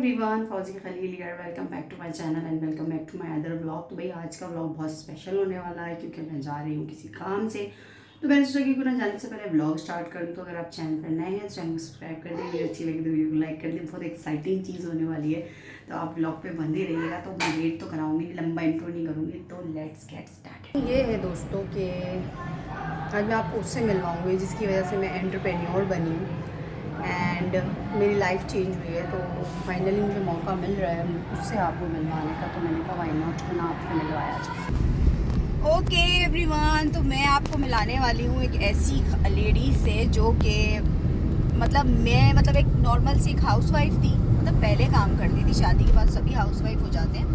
Everyone, Fauji Khalil here. Welcome back to my channel and welcome back to my other blog. तो भाई आज का blog बहुत स्पेशल होने वाला है क्योंकि मैं जा रही हूँ किसी काम से। तो मैंने सोचा कि ना जाने से पहले ब्लॉग स्टार्ट कर दूँ। तो अगर आप चैनल पर नए हैं तो चैनल को सब्सक्राइब कर दें, वीडियो अच्छी लगी तो वीडियो को लाइक कर दें। बहुत एक्साइटिंग चीज़ होने वाली है तो आप ब्लॉग पे बंधे रहिएगा। तो मैं वेट तो कराऊंगी, लंबा इंट्रो नहीं करूँगी। तो लेट्स गेट स्टार्ट। ये है दोस्तों कि आज मैं आपको उससे मिलवाऊँगी जिसकी वजह से मैं एंटरप्रेन्योर बनी एंड मेरी लाइफ चेंज हुई है। तो फाइनली मुझे मौका मिल रहा है उससे आपको मिलवाने का। तो मैंने कहा वाई नॉट, क्यों ना आपको मिलवाया जाए। ओके एवरीवन, तो मैं आपको मिलाने वाली हूँ एक ऐसी लेडी से जो कि मैं एक नॉर्मल सी एक हाउसवाइफ थी। पहले काम करती थी, शादी के बाद सभी हाउसवाइफ हो जाते हैं।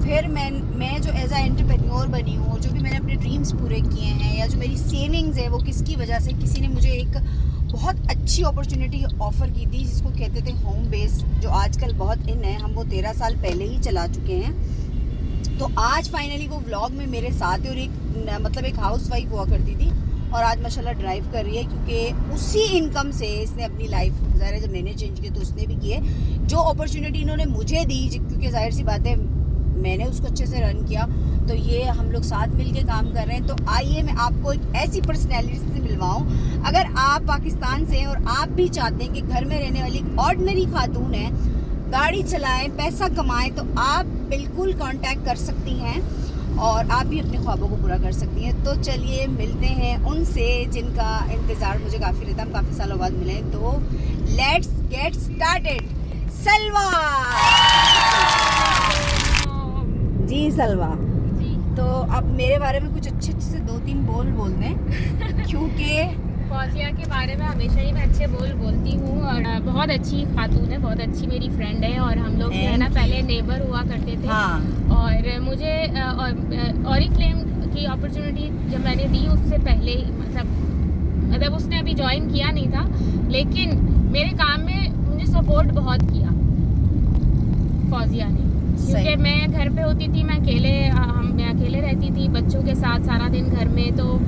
फिर मैं जो एज आ एंटरप्रेन्योर बनी हूँ और जो भी मैंने अपने ड्रीम्स पूरे किए हैं या जो मेरी सेविंग्स है वो किसकी वजह से, किसी ने मुझे एक बहुत अच्छी अपॉर्चुनिटी ऑफ़र की थी जिसको कहते थे होम बेस, जो आजकल बहुत इन है। हम वो 13 साल पहले ही चला चुके हैं। तो आज फाइनली वो व्लॉग में मेरे साथ है और एक हाउसवाइफ हुआ करती थी और आज माशाल्लाह ड्राइव कर रही है क्योंकि उसी इनकम से इसने अपनी लाइफ, ज़ाहिर है जब मैंने चेंज की तो उसने भी किए। जो अपॉर्चुनिटी इन्होंने मुझे दी, क्योंकि जाहिर सी बात है मैंने उसको अच्छे से रन किया, तो ये हम लोग साथ मिलके काम कर रहे हैं। तो आइए मैं आपको एक ऐसी पर्सनैलिटी से मिलवाऊं। अगर आप पाकिस्तान से हैं और आप भी चाहते हैं कि घर में रहने वाली ऑर्डिनरी खातून है, गाड़ी चलाएं, पैसा कमाएं, तो आप बिल्कुल कांटेक्ट कर सकती हैं और आप भी अपने ख्वाबों को पूरा कर सकती हैं। तो चलिए मिलते हैं उनसे जिनका इंतज़ार मुझे काफ़ी रहता है, हम काफ़ी सालों बाद मिले। तो लेट्स गेट स्टार्टेड। सलवा जी, सलवा जी। तो अब मेरे बारे में कुछ अच्छे से 2-3 बोल दें क्योंकि फौजिया के बारे में हमेशा ही मैं अच्छे बोलती हूँ और बहुत अच्छी खातून है, बहुत अच्छी मेरी फ्रेंड है और हम लोग जो है ना पहले नेबर हुआ करते थे। हाँ। और मुझे ऑरिफ्लेम की अपॉर्चुनिटी जब मैंने दी उससे पहले ही मतलब उसने अभी ज्वाइन किया नहीं था, लेकिन मेरे काम में मुझे सपोर्ट बहुत किया फौजिया ने, क्योंकि मैं घर पे होती थी, मैं अकेले रहती थी बच्चों के साथ सारा दिन घर में। तो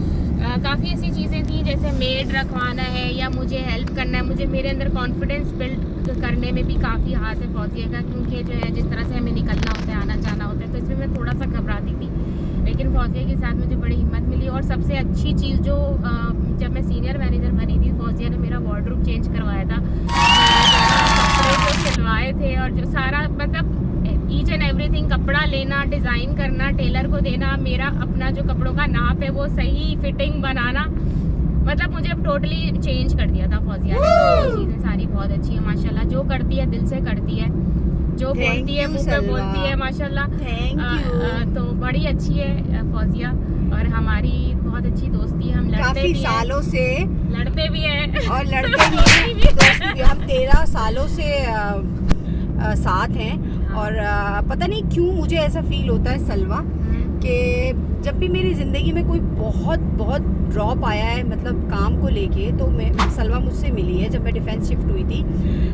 काफ़ी ऐसी चीज़ें थी जैसे मेड रखवाना है या मुझे हेल्प करना है, मुझे मेरे अंदर कॉन्फिडेंस बिल्ड करने में भी काफ़ी हाथ है फौजिया का, क्योंकि जो है जिस तरह से हमें निकलना होता है, आना जाना होता है, तो इसमें मैं थोड़ा सा घबराती थी। लेकिन फौजिया के साथ मुझे बड़ी हिम्मत मिली और सबसे अच्छी चीज़ जो जब मैं सीनियर मैनेजर बनी थी, फौजिया ने मेरा वार्डरोब चेंज करवाया था, कपड़े जो सिलवाए थे और जो सारा ईच एंड एवरीथिंग, कपड़ा लेना, डिज़ाइन करना, टेलर को देना, मेरा अपना जो कपड़ों का नाप है वो सही फिटिंग बनाना, मुझे अब टोटली चेंज कर दिया था फौजिया ने। तो चीज़ें सारी बहुत अच्छी है माशाल्लाह, जो करती है दिल से करती है, जो बोलती है मुँह पे बोलती है माशाल्लाह। तो बड़ी अच्छी है फौजिया और हमारी बहुत अच्छी दोस्ती है। हम लड़ते भी सालों से लड़ते भी हैं और लड़ते भी हैं। हम 13 सालों से साथ हैं और पता नहीं क्यों मुझे ऐसा फील होता है सलवा कि जब भी मेरी ज़िंदगी में कोई बहुत ड्रॉप आया है, काम को लेके, तो सलवा मुझसे मिली है। जब मैं डिफेंस शिफ्ट हुई थी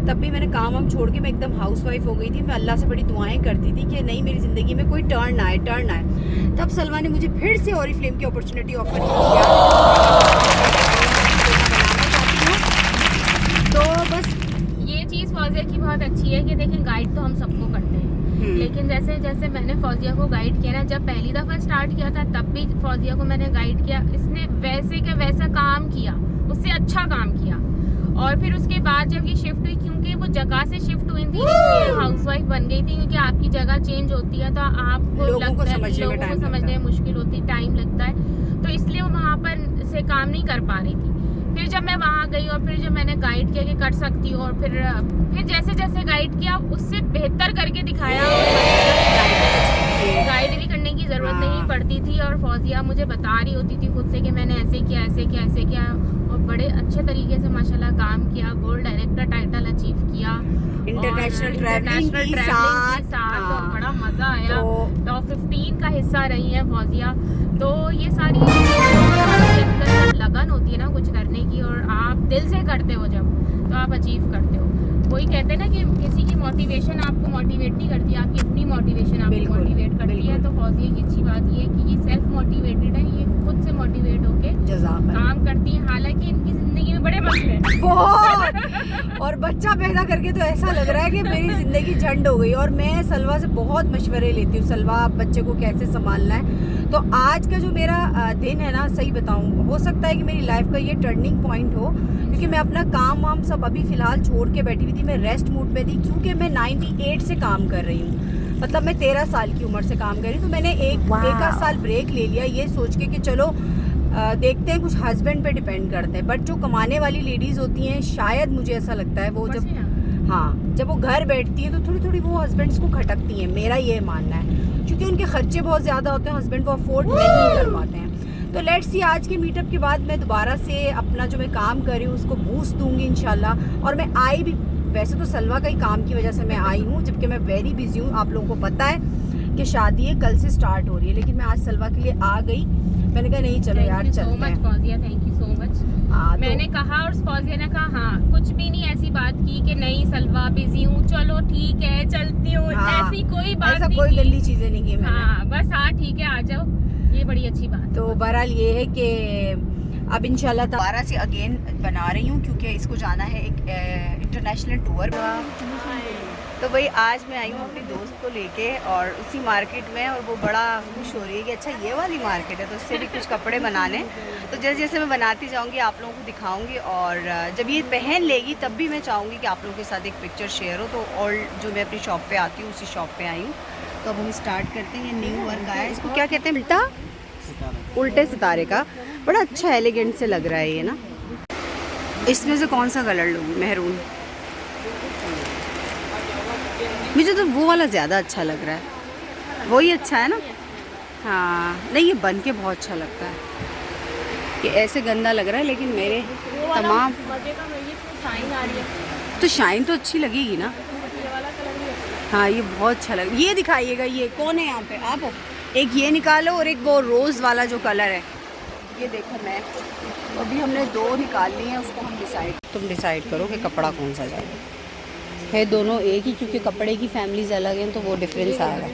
तब भी मैंने काम छोड़ के मैं एकदम हाउसवाइफ हो गई थी। मैं अल्लाह से बड़ी दुआएं करती थी कि नहीं, मेरी ज़िंदगी में कोई टर्न आए। तब सलवा ने मुझे फिर से ऑरिफ्लेम की अपॉर्चुनिटी ऑफर किया। तो बस ये चीज़ फौजिया की बहुत अच्छी है कि देखें, गाइड तो हम सबको करते हैं, लेकिन जैसे जैसे मैंने फौजिया को गाइड किया ना, जब पहली दफ़ा स्टार्ट किया था तब भी फौजिया को मैंने गाइड किया, इसने वैसे के वैसा काम किया, उससे अच्छा काम किया। और फिर उसके बाद जब ये शिफ्ट हुई, क्योंकि वो जगह से शिफ्ट हुई थी, इसलिए हाउसवाइफ बन गई थी, क्योंकि आपकी जगह चेंज होती है तो आपको लोगों को समझने में मुश्किल होती, टाइम लगता है, तो इसलिए वो वहाँ पर से काम नहीं कर पा रही थी। फिर जब मैं वहाँ गई और फिर जब मैंने गाइड किया कि कर सकती हूँ, और फिर जैसे जैसे गाइड किया उससे बेहतर करके दिखाया, गाइड भी करने की ज़रूरत नहीं पड़ती थी। और फौजिया मुझे बता रही होती थी खुद से कि मैंने ऐसे किया और बड़े अच्छे तरीके से माशाल्लाह काम किया, गोल्ड डायरेक्टर टाइटल अचीव किया, इंटरनेशनल ट्रैवलिंग के साथ और बड़ा मज़ा आया। टॉप 15 का हिस्सा रही है फौजिया। तो ये सारी लगन होती है ना कुछ करने की, और आप दिल से करते हो जब, तो आप अचीव करते हो। कोई कहते हैं ना कि किसी की मोटिवेशन आपको मोटिवेट नहीं करती, आपकी अपनी मोटिवेशन आपको बिल्कुल, मोटिवेट करती है। बिल्कुल। तो फौजिया की अच्छी बात ये है कि ये सेल्फ मोटिवेटेड है, ये खुद से मोटिवेट होके जज़ाक काम करती हैं। हालांकि इनकी जिंदगी में बड़े मसले हैं बहुत। और बच्चा पैदा करके तो ऐसा लग रहा है कि मेरी ज़िंदगी झंड हो गई। और मैं सलवा से बहुत मशवरे लेती हूँ, सलवा बच्चे को कैसे संभालना है। तो आज का जो मेरा दिन है ना, सही बताऊँ, हो सकता है कि मेरी लाइफ का ये टर्निंग पॉइंट हो, क्योंकि मैं अपना काम वाम सब अभी फ़िलहाल छोड़ के बैठी हुई थी। मैं रेस्ट मूड में थी, क्योंकि मैं 98 से काम कर रही हूँ, मतलब मैं 13 साल की उम्र से काम कर रही हूँ। तो मैंने एक आध साल ब्रेक ले लिया, ये सोच के कि चलो देखते हैं, कुछ हस्बैंड पे डिपेंड करते हैं। बट जो कमाने वाली लेडीज़ होती हैं, शायद मुझे ऐसा लगता है वो जब जब वो घर बैठती हैं तो थोड़ी थोड़ी वो हस्बैंड्स को खटकती हैं, मेरा ये मानना है, क्योंकि उनके खर्चे बहुत ज़्यादा होते हैं, हस्बैंड को अफोर्ड नहीं कर पाते हैं। तो लेट्स सी, आज के मीटअप के बाद मैं दोबारा से अपना जो मैं काम कर रही हूँ उसको बूस्ट दूंगी इंशाल्लाह। और मैं आई भी, वैसे तो सलवा का ही काम की वजह से मैं आई हूँ, जबकि मैं वेरी बिजी हूँ। आप लोगों को पता है कि शादी है, कल से स्टार्ट हो रही है, लेकिन मैं आज सलवा के लिए आ गई। मैंने कहा नहीं चलो यार चलते हैं। Thank you so much. मैंने कहा और फौजिया ने कहा हाँ, कुछ भी नहीं ऐसी बात की कि नहीं सलवा बिजी हूँ, चलो ठीक है चलती हूँ, ऐसी कोई बात ऐसा नहीं, कोई गंदी चीजें नहीं की मैंने। हाँ बस हाँ ठीक है आ जाओ, ये बड़ी अच्छी बात। तो बहरहाल ये है कि अब इंशाल्लाह दोबारा से अगेन बना रही हूँ, क्योंकि इसको जाना है एक इंटरनेशनल टूर। तो भाई आज मैं आई हूँ अपनी दोस्त को लेके और उसी मार्केट में, और वो बड़ा खुश हो रही है कि अच्छा ये वाली मार्केट है, तो उससे भी कुछ कपड़े बनाने। तो जैसे जैसे मैं बनाती जाऊँगी आप लोगों को दिखाऊँगी, और जब ये पहन लेगी तब भी मैं चाहूँगी कि आप लोगों के साथ एक पिक्चर शेयर हो। तो और जो मैं अपनी शॉप पे आती हूँ उसी शॉप पे आई हूँ। तो अब हम स्टार्ट करते हैं। ये न्यू वर्क आया है, इसको क्या कहते हैं बेटा? उल्टे सितारे का। बड़ा अच्छा एलिगेंट से लग रहा है ये ना। इसमें से कौन सा कलर लूँ? मेहरून। मुझे तो वो वाला ज़्यादा अच्छा लग रहा है, वही अच्छा है ना। हाँ नहीं, ये बन के बहुत अच्छा लगता है। ये ऐसे गंदा लग रहा है, लेकिन मेरे तमाम तो शाइन तो अच्छी लगेगी ना। हाँ ये बहुत अच्छा लग, ये दिखाइएगा। ये कौन है यहाँ पे? आप हो? एक ये निकालो और एक वो रोज़ वाला जो कलर है, ये देखो। मैं अभी हमने दो निकाल ली हैं, उसको हम तुम डिसाइड करो कि कपड़ा कौन सा जाएगा। है दोनों एक ही, क्योंकि कपड़े की फैमिलीज अलग हैं तो वो डिफरेंस आएगा।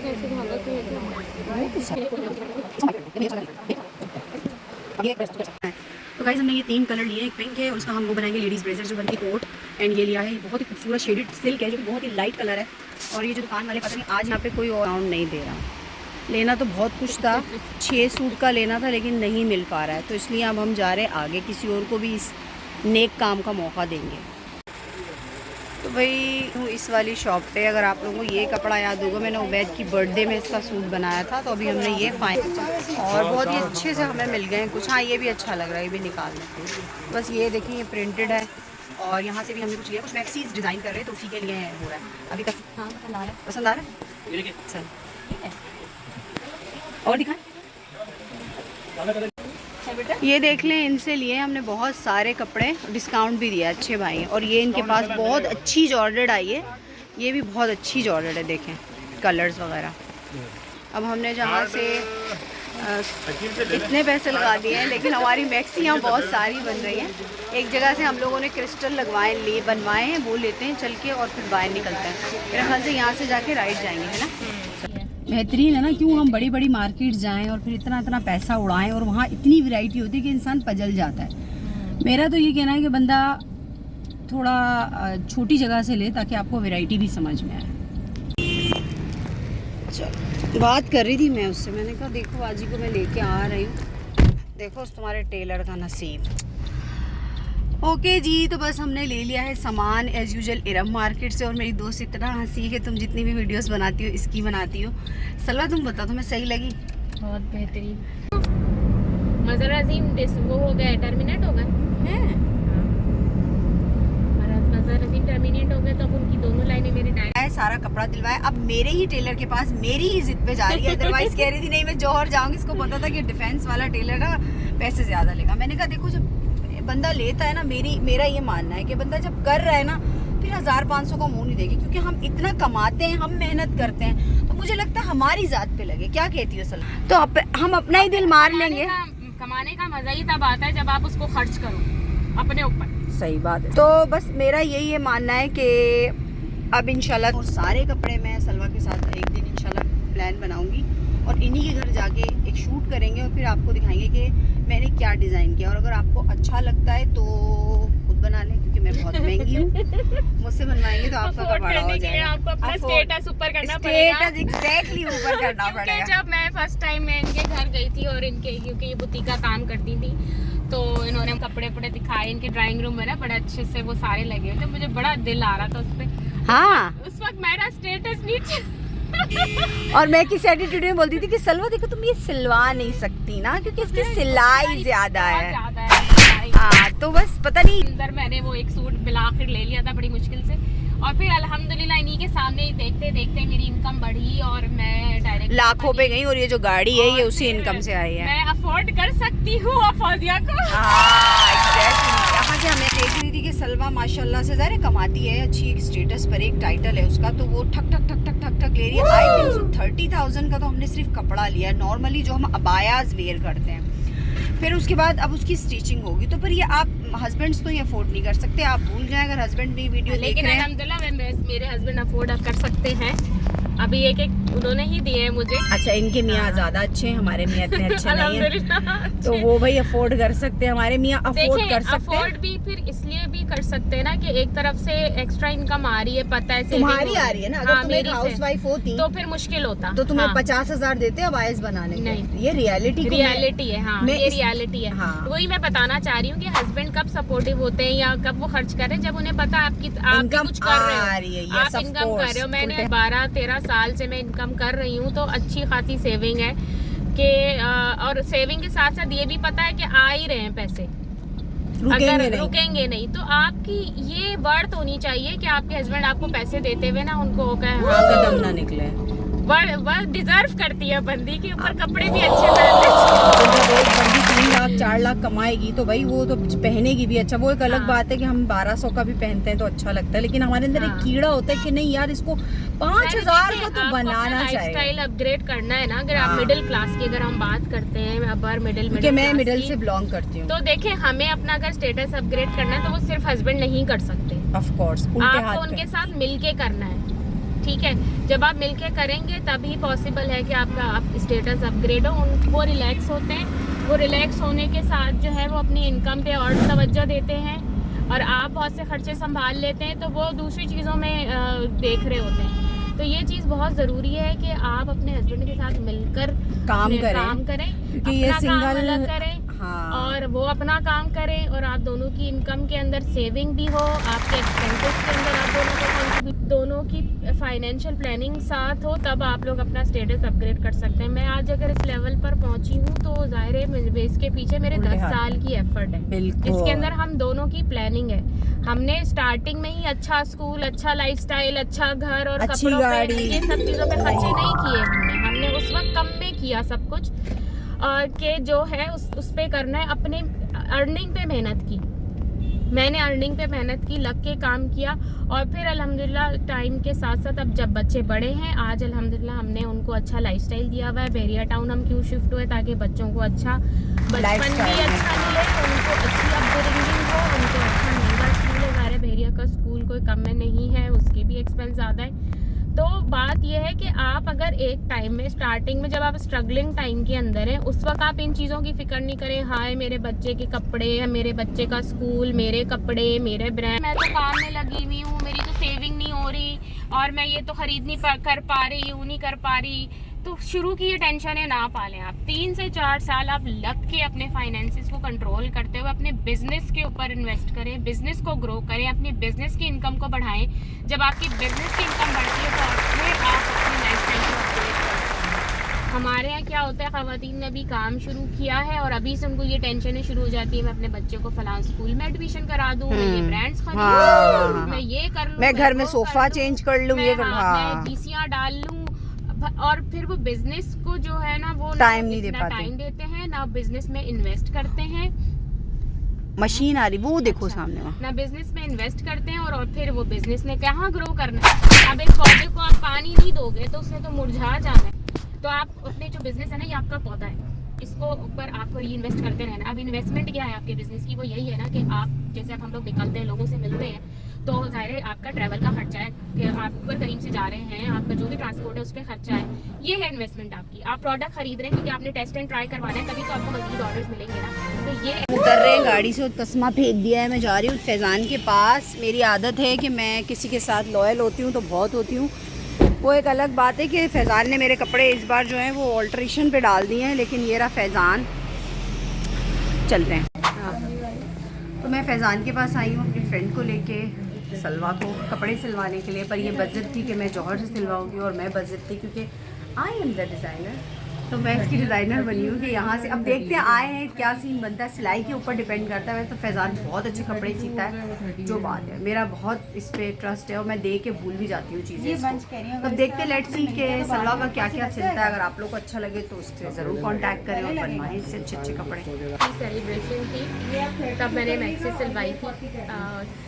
तो गाइस हमने ये 3 कलर लिए, एक पिंक है और उसका हम वो बनाएंगे लेडीज़ ब्लेजर जो बनती कोट, एंड ये लिया है बहुत ही खूबसूरत शेडेड सिल्क है जो कि बहुत ही लाइट कलर है। और ये जो दुकान वाले पता नहीं आज यहाँ पे कोई राउंड नहीं दे रहा। लेना तो बहुत कुछ था, 6 सूट का लेना था, लेकिन नहीं मिल पा रहा है, तो इसलिए अब हम जा रहे हैं आगे, किसी और को भी इस नेक काम का मौका देंगे। तो भाई हूँ इस वाली शॉप पे। अगर आप लोगों को ये कपड़ा याद होगा, मैंने उबैद की बर्थडे में इसका सूट बनाया था, तो अभी हमने ये फाइन और बहुत ही अच्छे से हमें मिल गए हैं कुछ। हाँ ये भी अच्छा लग रहा है, ये भी निकाल लेते हैं। बस ये देखिए, ये प्रिंटेड है और यहाँ से भी हमने कुछ लिया, कुछ मैक्सीज डिज़ाइन कर रहे हैं, तो उसी के लिए हो रहा है अभी तक। हाँ पसंद आ रहा है। चल और दिखाएं, ये देख लें, इनसे लिए हमने बहुत सारे कपड़े, डिस्काउंट भी दिया, अच्छे भाई हैं। और ये इनके पास बहुत अच्छी जॉर्जेट आई है, ये भी बहुत अच्छी जॉर्जेट है, देखें कलर्स वगैरह। अब हमने जहाँ से इतने पैसे लगा दिए हैं, लेकिन हमारी मैक्सी यहाँ बहुत सारी बन रही हैं। एक जगह से हम लोगों ने क्रिस्टल लगवाए बनवाए हैं, वो लेते हैं चल के और फिर बाहर निकलते हैं। मेरे ख्याल से यहाँ से जाके राइड जाएंगे, है ना। बेहतरीन है ना, क्यों हम बड़ी बड़ी मार्केट जाएं और फिर इतना इतना पैसा उड़ाएं, और वहाँ इतनी वैरायटी होती है कि इंसान पजल जाता है। मेरा तो ये कहना है कि बंदा थोड़ा छोटी जगह से ले, ताकि आपको वैरायटी भी समझ में आए। चलो, बात कर रही थी मैं उससे, मैंने कहा देखो आजी को मैं लेके आ रही हूँ, देखो तुम्हारे टेलर का नसीब। ओके जी, तो बस हमने ले लिया है सामान एज़ यूजुअल इरम मार्केट से। और मेरी दोस्त इतना हंसी है, तुम जितनी भी वीडियोस बनाती हो इसकी बनाती हो। सलवा तुम बताओ, तुम्हें सही लगी? बहुत बेहतरीन। मज़र अजीम वो हो गया, टर्मिनेट हो गया है। मज़र अजीम टर्मिनेट हो गया, तो अब उनकी दोनों लाइनें मेरे टाइम सारा कपड़ा दिलवाया। अब मेरे ही टेलर के पास मेरी ही जिद पे जा रही है, अदरवाइज कह रही थी नहीं मैं जौहर जाऊँगी। इसको पता था कि डिफेंस वाला टेलर ना पैसे ज़्यादा लेगा। मैंने कहा देखो, जब बंदा लेता है ना, मेरा ये मानना है कि बंदा जब कर रहा है ना, फिर 1000-500 का मुंह नहीं देगी, क्योंकि हम इतना कमाते हैं, हम मेहनत करते हैं, तो मुझे लगता है हमारी जात पे लगे। क्या कहती हो सलाम? तो हम अपना ही दिल मार लेंगे। कमाने का मजा ही तब आता है जब आप उसको खर्च करो अपने ऊपर। सही बात है। तो बस मेरा यही है मानना है कि अब इंशाल्लाह और सारे कपड़े मैं सलवा के साथ एक दिन इंशाल्लाह प्लान बनाऊंगी और इन्हीं के घर जाके एक शूट करेंगे और फिर आपको दिखाएंगे कि मैंने क्या डिज़ाइन किया। और अगर आपको अच्छा लगता है तो खुद बना लें, क्योंकि मैं बहुत महंगी हूँ। मुझसे बनवाएंगे तो आपका कपड़ा हो जाएगा। आपको अपना स्टेटस ऊपर करना पड़ेगा। स्टेटस एग्जैक्टली ऊपर करना पड़ेगा। जब मैं फर्स्ट टाइम मैं इनके घर गई थी और इनके क्योंकि ये बुटीक का काम करती थी तो इन्होंने कपड़े दिखाए। इनके ड्राइंग रूम में ना बड़े अच्छे से वो सारे लगे हुए थे। मुझे बड़ा दिल आ रहा था उस पर। हाँ, उस वक्त मेरा स्टेटस नीचे और मैं किस एटीट्यूड में बोलती थी कि सलवा देखो तुम ये सिलवा नहीं सकती ना, क्योंकि इसकी सिलाई ज्यादा है। हाँ, तो बस पता नहीं अंदर मैंने वो एक सूट बिलाकर ले लिया था बड़ी मुश्किल से और फिर अल्हम्दुलिल्लाह इन्हीं के सामने ही देखते देखते मेरी इनकम बढ़ी और मैं डायरेक्ट लाखों पे गई। और ये जो गाड़ी है ये उसी इनकम से आई है। मैं अफोर्ड कर सकती हूँ फौजिया को। यहाँ से हमें देख रही थी कि सलवा माशाल्लाह से ज़ाहिर कमाती है, अच्छी एक स्टेटस पर एक टाइटल है उसका, तो वो ठक ठक ठक ठक ठक ठक ले रही है। आई थिंक 30,000 का तो हमने सिर्फ कपड़ा लिया है नॉर्मली जो हम अबायाज वेयर करते हैं। फिर उसके बाद अब उसकी स्टिचिंग होगी। तो पर ये आप हस्बैंड्स तो ये अफोर्ड नहीं कर सकते। आप भूल जाएं अगर हस्बैंड भी वीडियो देख रहे हैं। अल्हम्दुलिल्लाह मेरे हस्बैंड अफोर्ड कर सकते हैं। अभी एक उन्होंने ही दिए है मुझे। अच्छा, इनके मियाँ ज्यादा अच्छे हैं, हमारे मियाँ इतने अच्छे नहीं हैं, तो वो भाई अफोर्ड कर सकते हैं। हमारे मियाँ अफोर्ड कर सकते हैं। अफोर्ड भी फिर इसलिए भी कर सकते हैं ना कि एक तरफ से एक्स्ट्रा इनकम आ रही है, पता है तुम्हारी आ रही है ना। अगर तुम एक हाउसवाइफ होती तो फिर मुश्किल होता तो तुम्हें 50,000 देते अब आयस बनाने के। नहीं, ये रियलिटी है। हाँ, ये रियलिटी है। वही मैं बताना चाह रही हूँ कि हस्बैंड कब सपोर्टिव होते हैं या कब वो खर्च कर रहे हैं, जब उन्हें पता आप कुछ कर रहे हो, आप इनकम कर रहे हो। मैंने 12-13 साल से मैं इनकम कर रही हूँ तो अच्छी खासी सेविंग है कि और सेविंग के साथ साथ ये भी पता है कि आ ही रहे हैं पैसे, अगर रुकेंगे नहीं। तो आपकी ये वर्थ होनी चाहिए कि आपके हस्बैंड आपको पैसे देते हुए ना उनको कदम ना निकले। वर्थ डिजर्व करती है बंदी के ऊपर कपड़े भी अच्छे पहनते। जब एक बंदी 3 लाख 4 लाख कमाएगी तो भाई वो तो पहनेगी भी अच्छा। वो एक अलग बात है कि हम 1200 का भी पहनते हैं तो अच्छा लगता है, लेकिन हमारे अंदर एक कीड़ा होता है कि नहीं यार इसको 5,000 का तो बनाना चाहिए। लाइफस्टाइल अपग्रेड करना है ना। अगर आप मिडिल क्लास की अगर हम बात करते हैं, अपर मिडिल क्योंकि मैं मिडिल से बिलोंग करती हूँ, तो देखें हमें अपना अगर स्टेटस अपग्रेड करना है तो वो सिर्फ हस्बैंड नहीं कर सकते। ऑफ कोर्स आपको उनके साथ मिलके करना है, ठीक है। जब आप मिलके करेंगे तभी पॉसिबल है कि आपका स्टेटस अपग्रेड हो। वो रिलैक्स होते हैं, वो रिलैक्स होने के साथ जो है वो अपनी इनकम पे और तवज्जो देते हैं और आप बहुत से खर्चे संभाल लेते हैं तो वो दूसरी चीज़ों में देख रहे होते हैं। तो ये चीज़ बहुत ज़रूरी है कि आप अपने हस्बैंड के साथ मिलकर काम करें क्योंकि ये सिंगल अलग करें। हाँ। और वो अपना काम करें और आप दोनों की इनकम के अंदर सेविंग भी हो, आपके एक्सपेंसेस के अंदर आप दोनों की फाइनेंशियल प्लानिंग साथ हो, तब आप लोग अपना स्टेटस अपग्रेड कर सकते हैं। मैं आज अगर इस लेवल पर पहुंची हूँ तो जाहिर है इसके पीछे मेरे 10 साल की एफर्ट है। इसके अंदर हम दोनों की प्लानिंग है। हमने स्टार्टिंग में ही अच्छा स्कूल, अच्छा लाइफस्टाइल, अच्छा घर और कपड़ों पे ये सब चीज़ों पे खर्चे नहीं किए। हमने उस वक्त कम में किया सब कुछ के जो है उस पे करना है। अपने अर्निंग पे मेहनत की, मैंने अर्निंग पे मेहनत की, लग के काम किया और फिर अल्हम्दुलिल्लाह टाइम के साथ साथ अब जब बच्चे बड़े हैं, आज अल्हम्दुलिल्लाह हमने उनको अच्छा लाइफस्टाइल दिया हुआ है। बहरिया टाउन हम क्यों शिफ्ट हुए, ताकि बच्चों को अच्छा बचपन भी अच्छा मिले, उनको अच्छी अपब्रिंगिंग हो, उनको अच्छा महंगा स्कूल है। हमारे बहरिया का स्कूल कोई कम में नहीं है, उसके भी एक्सपेंस ज़्यादा है। तो बात यह है कि आप अगर एक टाइम में स्टार्टिंग में जब आप स्ट्रगलिंग टाइम के अंदर हैं उस वक्त आप इन चीज़ों की फिक्र नहीं करें। हाय मेरे बच्चे के कपड़े, मेरे बच्चे का स्कूल, मेरे कपड़े, मेरे ब्रांड, मैं तो काम में लगी हुई हूँ, मेरी तो सेविंग नहीं हो रही और मैं ये तो खरीद नहीं कर पा रही, यूँ नहीं कर पा रही। तो शुरू की ये टेंशन है ना पालें आप। 3 से 4 साल आप लग के अपने फाइनेंसेस को कंट्रोल करते हुए अपने बिजनेस के ऊपर इन्वेस्ट करें, बिजनेस को ग्रो करें, अपनी बिजनेस की इनकम को बढ़ाएं। जब आपकी बिजनेस की इनकम बढ़ती है तो फिर आप अपनी लाइफस्टाइल को अपग्रेड करते हैं। हमारे यहाँ क्या होता है, ख़वातीन ने अभी काम शुरू किया है और अभी से उनको ये टेंशनें शुरू हो जाती है, मैं अपने बच्चे को फलां स्कूल में एडमिशन करा दूँ, मैं ये ब्रांड्स खरीदूँ, मैं ये कर लूँ, मैं घर में सोफा चेंज कर लूँ, मैं पीसियाँ डाल लूँ। और फिर वो बिजनेस को जो है ना वो टाइम नहीं दे पाते, टाइम देते हैं ना, बिजनेस में इन्वेस्ट करते हैं। मशीन आ रही वो देखो सामने ना बिजनेस में इन्वेस्ट करते हैं और फिर वो बिजनेस ने कहाँ ग्रो करना है। अब एक पौधे को आप पानी नहीं दोगे तो उसने तो मुरझा जाना है। तो आप अपने जो बिजनेस है ना, ये आपका पौधा है, इसको ऊपर आपको री इन्वेस्ट करते रहना। अब इन्वेस्टमेंट क्या है आपके बिजनेस की, वो यही है ना कि आप जैसे अब हम लोग निकलते हैं, लोगों से मिलते हैं, तो ज़ाहिर है आपका ट्रैवल का खर्चा है कि आप ऊपर करीम से जा रहे हैं, आपका जो भी ट्रांसपोर्ट है उस पर खर्चा है। ये है इन्वेस्टमेंट आपकी। आप प्रोडक्ट खरीद रहे हैं क्योंकि आपने टेस्ट एंड ट्राई करवाना है, तभी तो आपको मज़ीद ऑर्डर्स मिलेंगे ना। तो ये उतर रहे हैं गाड़ी से, तस्मा फेंक दिया है। मैं जा रही हूँ फैज़ान के पास। मेरी आदत है कि मैं किसी के साथ लॉयल होती हूँ तो बहुत होती हूँ। वो एक अलग बात है कि फैज़ान ने मेरे कपड़े इस बार जो हैं वो ऑल्ट्रेशन पे डाल दिए हैं, लेकिन ये रहा फैज़ान। चलते हैं। तो मैं फैज़ान के पास आई हूँ अपनी फ्रेंड को लेके, सलवा को कपड़े सिलवाने के लिए। पर ये बज़्ज़त थी कि मैं जौहर से सिलवाऊँगी, और मैं बज़्ज़त थी क्योंकि आई एम द डिज़ाइनर, तो मैं इसकी डिज़ाइनर बनी हूँ कि यहाँ से। अब देखते हैं आए हैं क्या सीन बनता है। सिलाई के ऊपर डिपेंड करता है। वैसे तो फैज़ान बहुत अच्छे कपड़े सीता है, जो बात है, मेरा बहुत इस पर ट्रस्ट है और मैं दे के भूल भी जाती हूँ चीज़ें। तो देखते हैं, लेट्स सी के सलवा का क्या क्या सिलता है। अगर आप लोग को अच्छा लगे तो उससे ज़रूर कॉन्टैक्ट करें और बनवाएं इससे अच्छे अच्छे कपड़े। सेलिब्रेशन थी तब मैंने मैक्सी सिलवाई थी,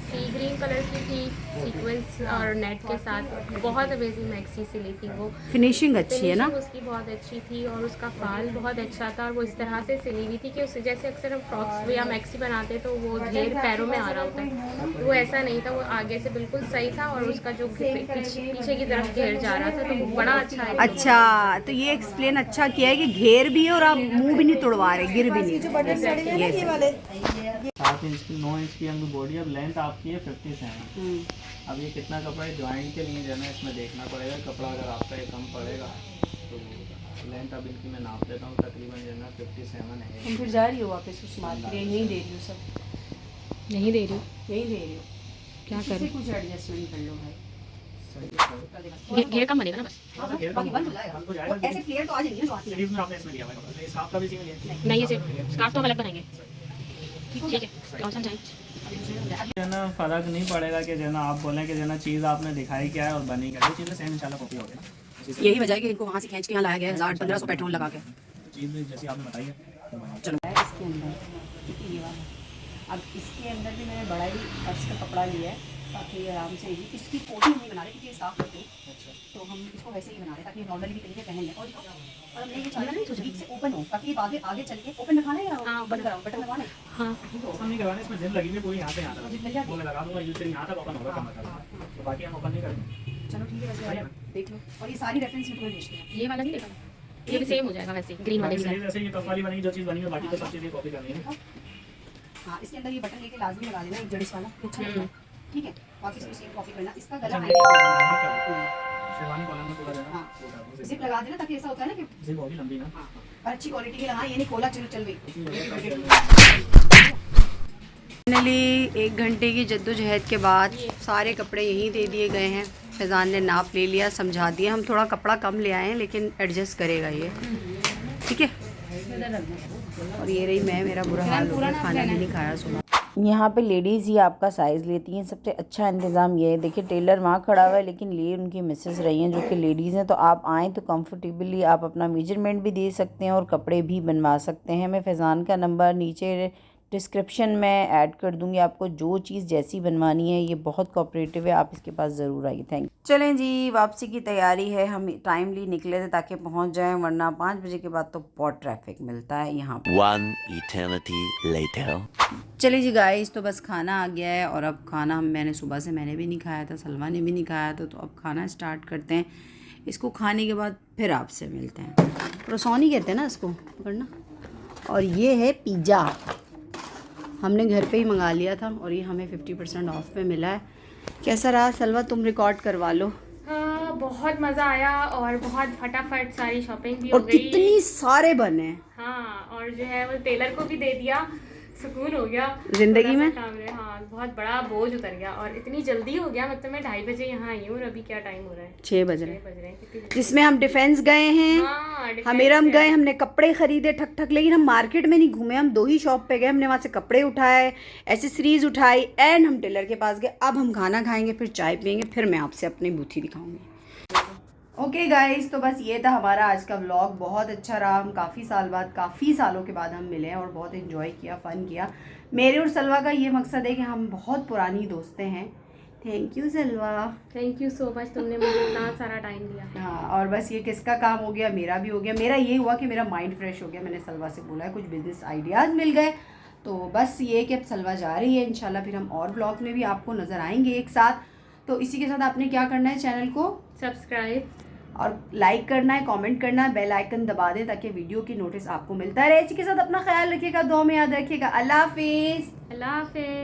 सी ग्रीन कलर की थी, सीक्वेंस और नेट के साथ। बहुत अमेजिंग मैक्सी सिली थी वो। फिनिशिंग अच्छी है ना उसकी बहुत अच्छी थी और उसका फाल बहुत अच्छा था। और वो इस तरह से सिली हुई थी कि उससे जैसे अक्सर हम फ्रॉक्स या मैक्सी बनाते तो वो घेर पैरों में आ रहा होता है, वो ऐसा नहीं था। वो आगे से बिल्कुल सही था और उसका जो पीछे की तरफ घेर जा रहा था तो वो बड़ा अच्छा है। अच्छा, तो ये एक्सप्लेन अच्छा किया है कि घेर भी है और आप मुंह भी नहीं तोड़वा रहे, गिर भी नहीं। ये वाले 7 इंच की 9 इंच की अंग बॉडी। अब लेंथ आपकी है 57। अब ये कितना कपड़ा है ज्वाइंट के लिए जो है ना, इसमें देखना पड़ेगा। कपड़ा अगर आपका ये कम पड़ेगा तो लेंथ अब इनकी मैं नाप देता हूँ, तकरीबन जो है ना 57 है। तुम फिर जा रही हो वापस उस मार्केट? नहीं दे रही हो, सब नहीं दे रही हूँ, नहीं दे रही हो, क्या करूँ? कुछ एडजस्टमेंट कर लो भाई। घेर कम बनेगा ना बस। बाकी बंद हो जाएगा। ऐसे फ्लेयर तो आ जाएंगे जो आती है। नहीं, इसे स्कार्फ तो हम अलग बनाएंगे। ठीक है, और समझाएं। जो है ना फ़र्क नहीं पड़ेगा कि जो है ना आप बोलें कि जो है ना चीज़ आपने दिखाई क्या है और बनी क्या है, ये चीज़ें सेम इंशाल्लाह कॉपी होगी ना। यही वजह है कि इनको वहाँ से खींच के यहाँ लाया गया है 1000-1500 पेट्रोल लगा के। चीज़ जैसी आपने बताई है। चलो इसके अंदर ये वाला, अब इसके अंदर भी मैंने बड़ा ही अर्ज का कपड़ा लिया है ताकि ये आराम से इसकी कोटी नहीं बना रहे क्योंकि ये साफ होती है। तो हम इसको वैसे ही बना रहे हैं ताकि नॉर्मली भी कहीं पहन लें। और हमने ये चाहना नहीं बीच से ओपन हो ताकि ये आगे आगे चल के ओपन रखाना है या बंद कराओ, बटन लगवाना है। हाँ, ओपन नहीं करवाने, इसमें जिप लगी हुई पूरी यहाँ से यहाँ तक वो मैं लगा दूँगा, यूज से यहाँ तक ओपन होगा कम। तो बाकी हम ओपन नहीं करेंगे। चलो ठीक है, वैसे देख लो। और ये सारी रेफरेंस में तुम्हें भेजते हैं। ये वाला नहीं देखा, ये भी सेम हो जाएगा वैसे ग्रीन वाले के साथ। जैसे ये कफ वाली बनी जो चीज़ बनी है, बाकी तो सब चीज़ें कॉपी करनी है। हाँ, इसके अंदर ये बटन लेके लाजमी लगा देना, एक जड़िस वाला, अच्छा लगता है। ठीक है, बाकी इसको सेम कॉपी करना। इसका गला शेरवानी कॉलम में पूरा देना। हाँ, जिप लगा देना ताकि ऐसा होता है ना कि जिप होगी लंबी ना। हाँ, पर अच्छी क्वालिटी की लगाना, ये नहीं खोला चल गई। फाइनली 1 घंटे की जद्दोजहद के बाद सारे कपड़े यहीं दे दिए गए हैं। फैज़ान ने नाप ले लिया, समझा दिया। हम थोड़ा कपड़ा कम ले आए हैं लेकिन एडजस्ट करेगा ये, ठीक है। और ये रही मैं, मेरा बुरा हाल हो गया, खाना भी नहीं खाया सुबह। यहाँ पे लेडीज़ ही आपका साइज़ लेती हैं। सबसे अच्छा इंतज़ाम ये है, देखिए टेलर वहाँ खड़ा हुआ है लेकिन लिए उनकी मिसेस रही हैं जो कि लेडीज़ हैं। तो आप आएँ तो कंफर्टेबली आप अपना मेजरमेंट भी दे सकते हैं और कपड़े भी बनवा सकते हैं। मैं फैज़ान का नंबर नीचे डिस्क्रिप्शन में ऐड कर दूंगी। आपको जो चीज़ जैसी बनवानी है, ये बहुत कोऑपरेटिव है, आप इसके पास ज़रूर आइए। Thank you. चलें जी, वापसी की तैयारी है। हम टाइमली निकले थे ताकि पहुंच जाएं, वरना 5 बजे के बाद तो बहुत ट्रैफिक मिलता है यहाँ पर। 1 eternity later. चलिए जी गाइस, तो बस खाना आ गया है और अब खाना मैंने सुबह से मैंने भी नहीं खाया था, सलमा ने भी नहीं खाया था, तो अब खाना स्टार्ट करते हैं। इसको खाने के बाद फिर आपसे मिलते हैं। प्रोसोनी कहते हैं ना इसको, पकड़ना। और ये है पिज़्ज़ा, हमने घर पे ही मंगा लिया था और ये हमें 50% ऑफ पे मिला है। कैसा रहा सलवा, तुम रिकॉर्ड करवा लो। हाँ, बहुत मज़ा आया और बहुत फटाफट सारी शॉपिंग भी हो और गई। कितनी सारे बने। हाँ, और जो है वो टेलर को भी दे दिया, सुकून हो गया जिंदगी में। हाँ, बहुत बड़ा बोझ उतर गया और इतनी जल्दी हो गया। मतलब मैं 2:30 बजे यहाँ आई हूँ और अभी क्या टाइम हो रहा है? 6 बज रहे बज रहे हैं। जिसमें हम डिफेंस गए हैं। हाँ, हमेरम गए, हमने कपड़े खरीदे ठक ठक, लेकिन हम मार्केट में नहीं घूमे। हम 2 ही शॉप पे गए, हमने वहाँ से कपड़े उठाए, एसेसरीज उठाई एंड हम टेलर के पास गए। अब हम खाना खाएंगे, फिर चाय पियेंगे, फिर मैं आपसे अपनी बूथी दिखाऊंगी। ओके गाइस, तो बस ये था हमारा आज का व्लॉग। बहुत अच्छा रहा। हम काफ़ी सालों के बाद हम मिले और बहुत इन्जॉय किया, फ़न किया। मेरे और सलवा का ये मकसद है कि हम बहुत पुरानी दोस्तें हैं, thank you Salwa. Thank you so much, तुमने मुझे इतना सारा टाइम दिया। हाँ, और बस ये किसका काम हो गया, मेरा भी हो गया। मेरा ये हुआ कि मेरा माइंड फ्रेश हो गया, मैंने सलवा से बोला है कुछ बिजनेस आइडियाज़ मिल गए। तो बस ये कि अब सलवा जा रही है, इंशाल्लाह फिर हम और ब्लॉग में भी आपको नज़र आएंगे एक साथ। तो इसी के साथ आपने क्या करना है, चैनल को सब्सक्राइब और लाइक करना है, कमेंट करना है, बेल आइकन दबा दें ताकि वीडियो की नोटिस आपको मिलता रहे। इसी के साथ अपना ख्याल रखिएगा, दुआ में याद रखिएगा। अल्लाह हाफिज़। अल्लाह हाफिज़।